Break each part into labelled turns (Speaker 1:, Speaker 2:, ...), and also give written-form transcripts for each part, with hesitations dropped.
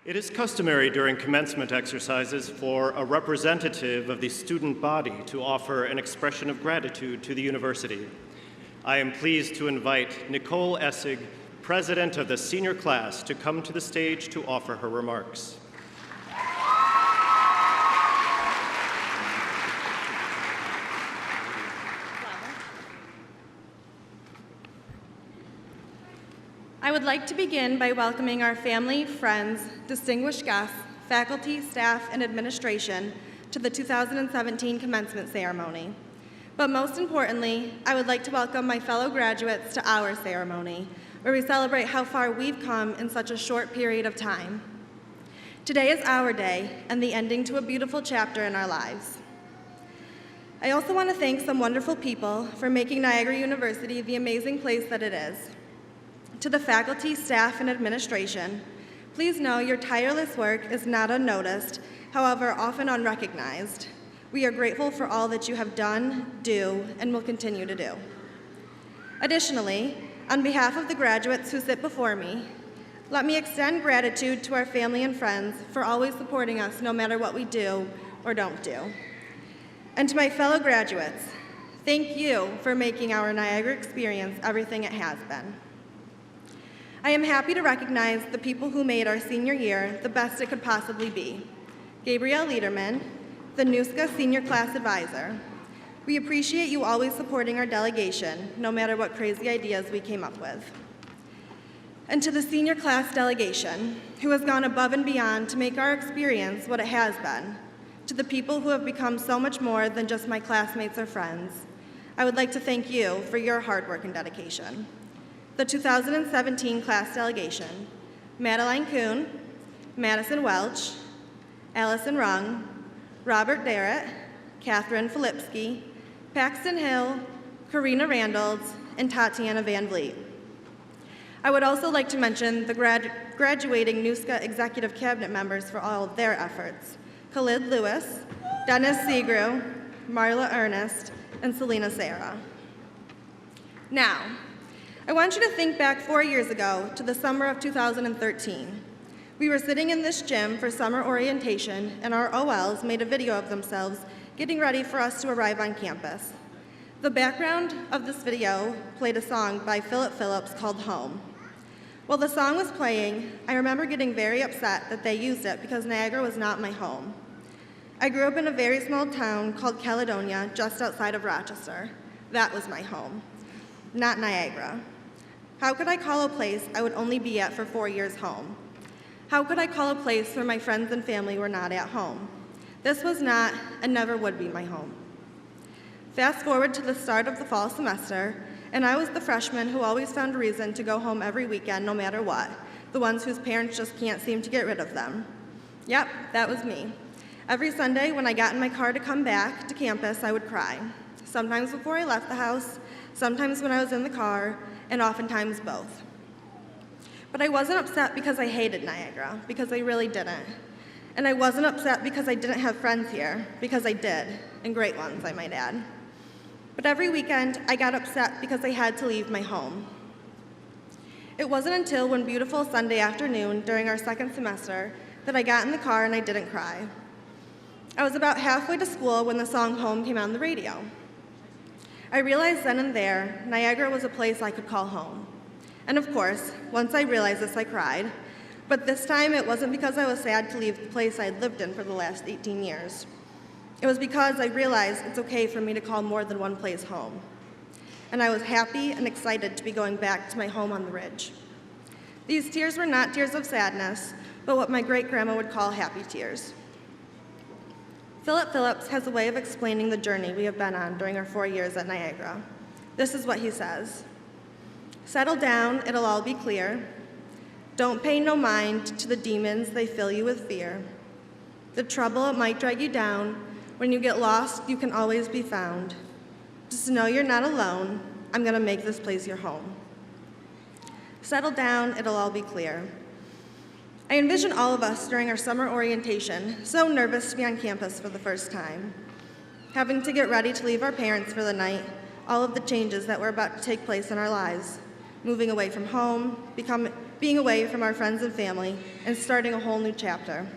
Speaker 1: It is customary during commencement exercises for a representative of the student body to offer an expression of gratitude to the university. I am pleased to invite Nichole Essig, president of the senior class, to come to the stage to offer her remarks.
Speaker 2: I would like to begin by welcoming our family, friends, distinguished guests, faculty, staff, and administration to the 2017 commencement ceremony. But most importantly, I would like to welcome my fellow graduates to our ceremony, where we celebrate how far we've come in such a short period of time. Today is our day and the ending to a beautiful chapter in our lives. I also want to thank some wonderful people for making Niagara University the amazing place that it is. To the faculty, staff, and administration, please know your tireless work is not unnoticed, however, often unrecognized. We are grateful for all that you have done, do, and will continue to do. Additionally, on behalf of the graduates who sit before me, let me extend gratitude to our family and friends for always supporting us no matter what we do or don't do. And to my fellow graduates, thank you for making our Niagara experience everything it has been. I am happy to recognize the people who made our senior year the best it could possibly be. Gabrielle Liederman, the NUSCA Senior Class Advisor. We appreciate you always supporting our delegation, no matter what crazy ideas we came up with. And to the senior class delegation, who has gone above and beyond to make our experience what it has been. To the people who have become so much more than just my classmates or friends, I would like to thank you for your hard work and dedication. The 2017 class delegation, Madeline Kuhn, Madison Welch, Allison Rung, Robert Darrett, Catherine Filipski, Paxton Hill, Karina Randalls, and Tatiana Van Vliet. I would also like to mention the graduating NUSCA Executive Cabinet members for all of their efforts, Khalid Lewis, Dennis Segru, Marla Ernest, and Selena Sarah. Now, I want you to think back 4 years ago to the summer of 2013. We were sitting in this gym for summer orientation, and our OLs made a video of themselves getting ready for us to arrive on campus. The background of this video played a song by Philip Phillips called Home. While the song was playing, I remember getting very upset that they used it because Niagara was not my home. I grew up in a very small town called Caledonia, just outside of Rochester. That was my home, not Niagara. How could I call a place I would only be at for 4 years home? How could I call a place where my friends and family were not at home? This was not and never would be my home. Fast forward to the start of the fall semester, and I was the freshman who always found a reason to go home every weekend no matter what, the ones whose parents just can't seem to get rid of them. Yep, that was me. Every Sunday when I got in my car to come back to campus, I would cry. Sometimes before I left the house, sometimes when I was in the car, and oftentimes both. But I wasn't upset because I hated Niagara, because I really didn't. And I wasn't upset because I didn't have friends here, because I did, and great ones, I might add. But every weekend, I got upset because I had to leave my home. It wasn't until one beautiful Sunday afternoon during our second semester that I got in the car and I didn't cry. I was about halfway to school when the song Home came on the radio. I realized then and there, Niagara was a place I could call home. And of course, once I realized this, I cried. But this time, it wasn't because I was sad to leave the place I'd lived in for the last 18 years. It was because I realized it's okay for me to call more than one place home. And I was happy and excited to be going back to my home on the Ridge. These tears were not tears of sadness, but what my great-grandma would call happy tears. Philip Phillips has a way of explaining the journey we have been on during our 4 years at Niagara. This is what he says. Settle down, it'll all be clear. Don't pay no mind to the demons, they fill you with fear. The trouble, it might drag you down. When you get lost, you can always be found. Just know you're not alone. I'm gonna make this place your home. Settle down, it'll all be clear. I envision all of us during our summer orientation, so nervous to be on campus for the first time. Having to get ready to leave our parents for the night, all of the changes that were about to take place in our lives. Moving away from home, being away from our friends and family, and starting a whole new chapter.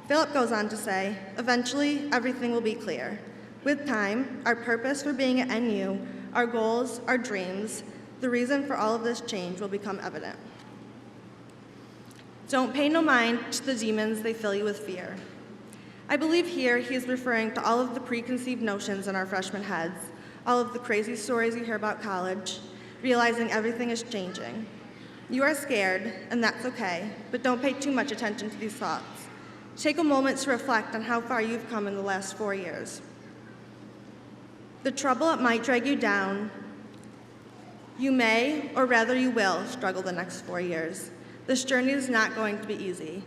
Speaker 2: Philip goes on to say, eventually, everything will be clear. With time, our purpose for being at NU, our goals, our dreams, the reason for all of this change will become evident. Don't pay no mind to the demons, they fill you with fear. I believe here he is referring to all of the preconceived notions in our freshman heads, all of the crazy stories you hear about college, realizing everything is changing. You are scared, and that's okay, but don't pay too much attention to these thoughts. Take a moment to reflect on how far you've come in the last 4 years. The trouble, it might drag you down. You may, or rather you will, struggle the next 4 years. This journey is not going to be easy.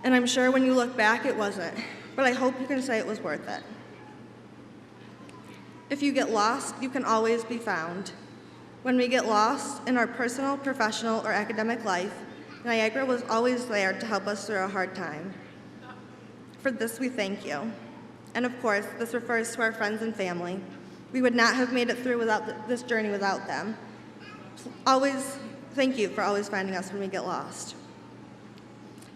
Speaker 2: And I'm sure when you look back, it wasn't, but I hope you can say it was worth it. If you get lost, you can always be found. When we get lost in our personal, professional, or academic life, Niagara was always there to help us through a hard time. For this, we thank you. And of course, this refers to our friends and family. We would not have made it through this journey without them. Thank you for always finding us when we get lost.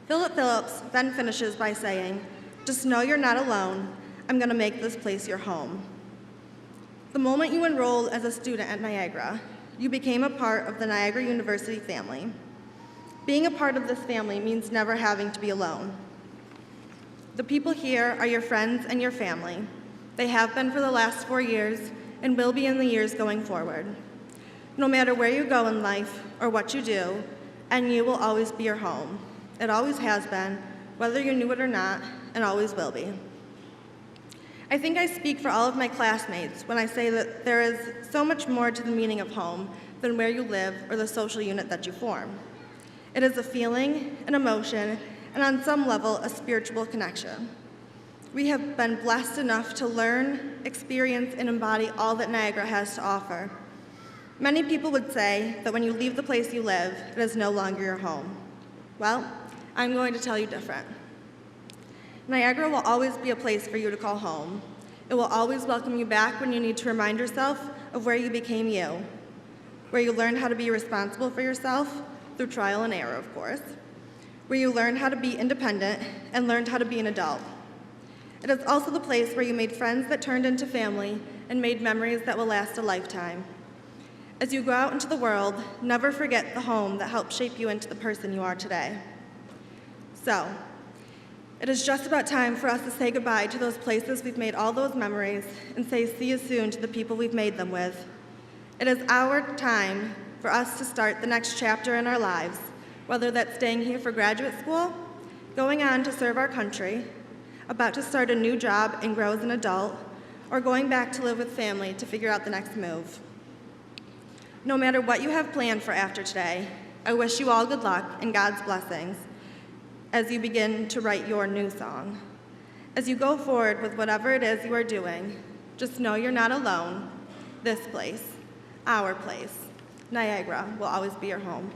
Speaker 2: Philip Phillips then finishes by saying, just know you're not alone. I'm going to make this place your home. The moment you enrolled as a student at Niagara, you became a part of the Niagara University family. Being a part of this family means never having to be alone. The people here are your friends and your family. They have been for the last 4 years and will be in the years going forward. No matter where you go in life or what you do, NU will always be your home. It always has been, whether you knew it or not, and always will be. I think I speak for all of my classmates when I say that there is so much more to the meaning of home than where you live or the social unit that you form. It is a feeling, an emotion, and on some level, a spiritual connection. We have been blessed enough to learn, experience, and embody all that Niagara has to offer. Many people would say that when you leave the place you live, it is no longer your home. Well, I'm going to tell you different. Niagara will always be a place for you to call home. It will always welcome you back when you need to remind yourself of where you became you, where you learned how to be responsible for yourself, through trial and error, of course, where you learned how to be independent and learned how to be an adult. It is also the place where you made friends that turned into family and made memories that will last a lifetime. As you go out into the world, never forget the home that helped shape you into the person you are today. So, it is just about time for us to say goodbye to those places we've made all those memories and say see you soon to the people we've made them with. It is our time for us to start the next chapter in our lives, whether that's staying here for graduate school, going on to serve our country, about to start a new job and grow as an adult, or going back to live with family to figure out the next move. No matter what you have planned for after today, I wish you all good luck and God's blessings as you begin to write your new song. As you go forward with whatever it is you are doing, just know you're not alone. This place, our place, Niagara, will always be your home.